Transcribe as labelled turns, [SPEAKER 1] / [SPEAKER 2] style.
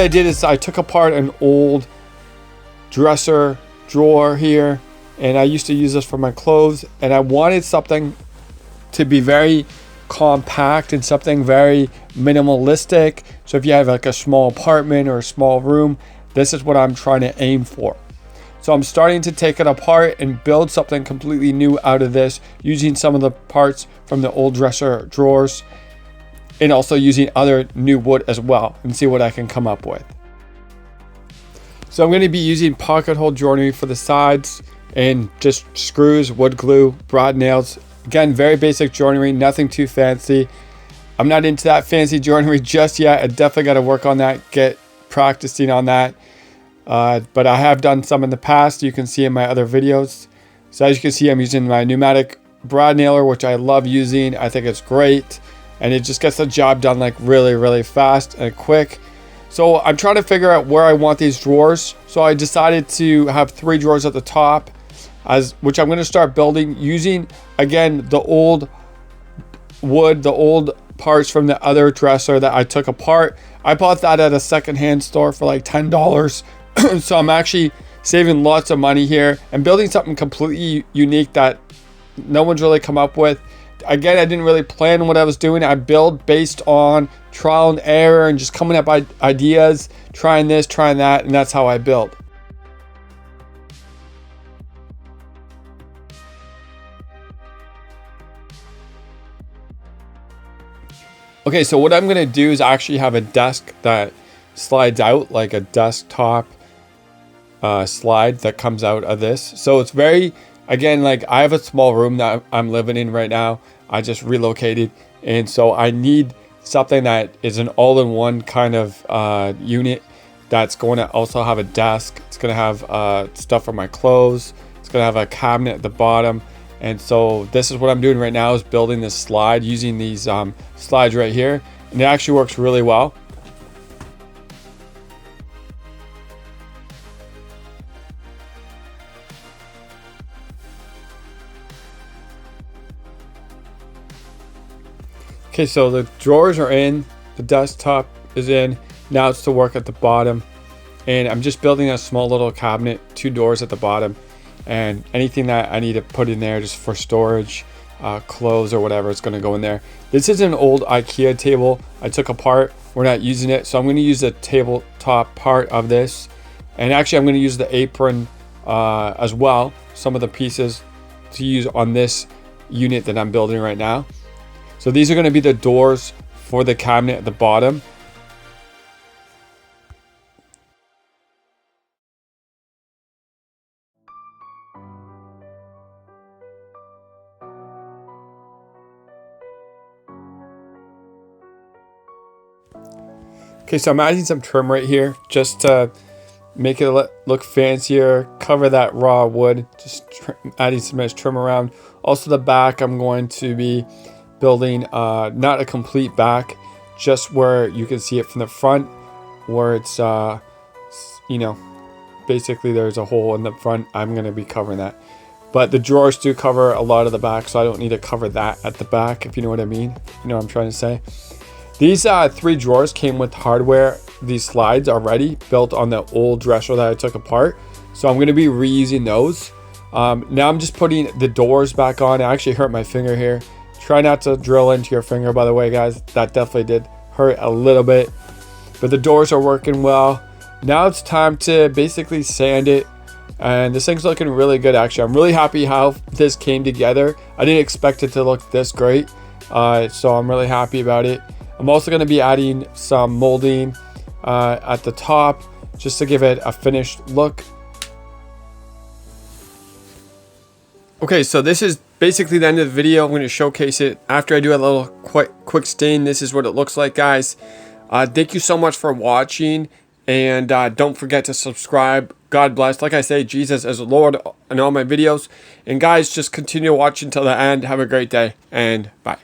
[SPEAKER 1] I did is I took apart an old dresser drawer here, and I used to use this for my clothes, and I wanted something to be very compact and something very minimalistic. So if you have like a small apartment or a small room, this is what I'm trying to aim for. So I'm starting to take it apart and build something completely new out of this, using some of the parts from the old dresser drawers and also using other new wood as well, and see what I can come up with. So I'm going to be using pocket hole joinery for the sides and just screws, wood glue, broad nails. Again, very basic joinery, nothing too fancy. I'm not into that fancy joinery just yet. I definitely got to work on that, get practicing on that. But I have done some in the past. You can see in my other videos. So as you can see, I'm using my pneumatic broad nailer, which I love using. I think it's great. And it just gets the job done like really, really fast and quick. So I'm trying to figure out where I want these drawers. So I decided to have 3 drawers at the top, which I'm going to start building using, again, the old wood, the old parts from the other dresser that I took apart. I bought that at a secondhand store for like $10. So I'm actually saving lots of money here and building something completely unique that no one's really come up with. Again, I didn't really plan what I was doing. I build based on trial and error and just coming up with ideas, trying this, trying that, and that's how I build. Okay, so what I'm gonna do is actually have a desk that slides out, like a desktop slide that comes out of this. So it's very, again, like I have a small room that I'm living in right now. I just relocated, and so I need something that is an all-in-one kind of unit that's going to also have a desk. It's going to have stuff for my clothes. It's going to have a cabinet at the bottom. And so this is what I'm doing right now, is building this slide using these slides right here, and it actually works really well. Okay, so the drawers are in, the desktop is in. Now it's to work at the bottom, and I'm just building a small little cabinet, 2 doors at the bottom, and anything that I need to put in there just for storage, clothes or whatever, it's going to go in there. This is an old IKEA table I took apart. We're not using it, so I'm going to use the tabletop part of this, and actually I'm going to use the apron as well, some of the pieces to use on this unit that I'm building right now. So these are going to be the doors for the cabinet at the bottom. Okay, so I'm adding some trim right here just to make it look fancier, cover that raw wood, just adding some nice trim around. Also the back, I'm going to be building not a complete back, just where you can see it from the front, where it's you know, basically there's a hole in the front. I'm going to be covering that, but the drawers do cover a lot of the back, so I don't need to cover that at the back, if you know what I mean. You know what I'm trying to say. These 3 drawers came with hardware, these slides already built on the old dresser that I took apart, so I'm going to be reusing those. Now I'm just putting the doors back on. I actually hurt my finger here. Try not to drill into your finger, by the way, guys. That definitely did hurt a little bit, but the doors are working well. Now it's time to basically sand it, and this thing's looking really good. Actually, I'm really happy how this came together. I didn't expect it to look this great, so I'm really happy about it. I'm also going to be adding some molding at the top just to give it a finished look. Okay, so this is basically the end of the video. I'm going to showcase it after I do a little quick stain. This is what it looks like, guys. Thank you so much for watching, and don't forget to subscribe. God bless. Like I say, Jesus is Lord in all my videos. And guys, just continue watching till the end. Have a great day, and bye.